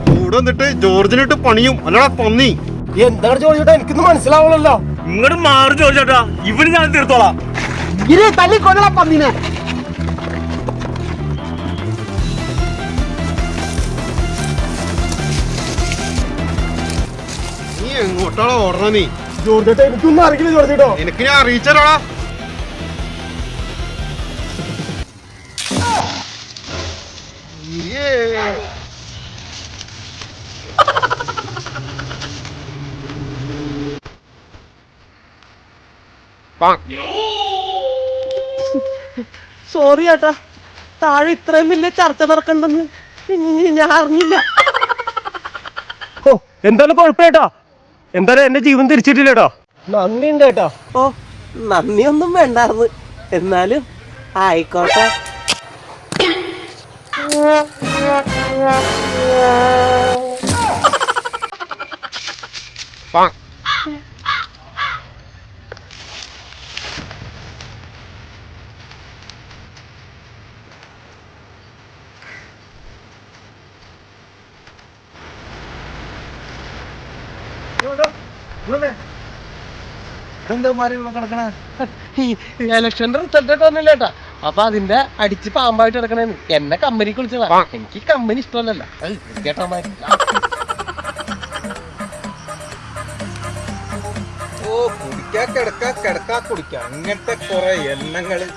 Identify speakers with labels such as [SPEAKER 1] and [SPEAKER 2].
[SPEAKER 1] കൂടെ വന്നിട്ട് ജോർജിനിട്ട് പണിയും അല്ലടാ പന്നി.
[SPEAKER 2] എന്താണ് ജോർജ് ചേട്ടാ? എനിക്കൊന്നും മനസ്സിലാവണല്ലോ.
[SPEAKER 3] ഇങ്ങോട്ട് മാറി ജോർജ് ചേട്ടാ, ഇവന് ഞാൻ തീർത്തോളാം.
[SPEAKER 2] തല്ലിക്കൊല്ലടാ പന്നിനെ.
[SPEAKER 1] നീ എങ്ങോട്ടാണോ ഓടണ? നീ
[SPEAKER 2] ജോർജ് ചേട്ടാ എനിക്കൊന്നും അറിയില്ല ജോർജ് ചേട്ടോ.
[SPEAKER 1] എനിക്ക് ഞാൻ അറിയിച്ചാലോടാ.
[SPEAKER 4] സോറി ചേട്ടാ, താഴെ ഇത്രയും വലിയ ചർച്ച നടക്കണ്ടെന്ന് ഞാൻ അറിഞ്ഞില്ല.
[SPEAKER 2] ഓ എന്തായാലും കുഴപ്പമില്ലേട്ടാ, എന്തായാലും എന്റെ ജീവൻ തിരിച്ചിട്ടില്ലേട്ടോ. നന്ദിയുണ്ട് കേട്ടോ.
[SPEAKER 4] ഓ നന്ദിയൊന്നും വേണ്ടായിരുന്നു, എന്നാലും ആയിക്കോട്ടെ. ഇലക്ഷന്റെ റിസൾട്ട് ഒക്കെ ഒന്നുമില്ല കേട്ടാ. അപ്പൊ അതിന്റെ അടിച്ച് പാമ്പായിട്ട് കിടക്കണേന്ന് എന്നെ കമ്പനിക്ക് വിളിച്ചതാ. എനിക്ക് കമ്പനി ഇഷ്ടമല്ലല്ലോ ചേട്ടന്മാര്.
[SPEAKER 5] ഓ കുടിക്കാ കിടക്കാ കിടക്കാ കുടിക്കാ അങ്ങനത്തെ കുറെ എണ്ണങ്ങള്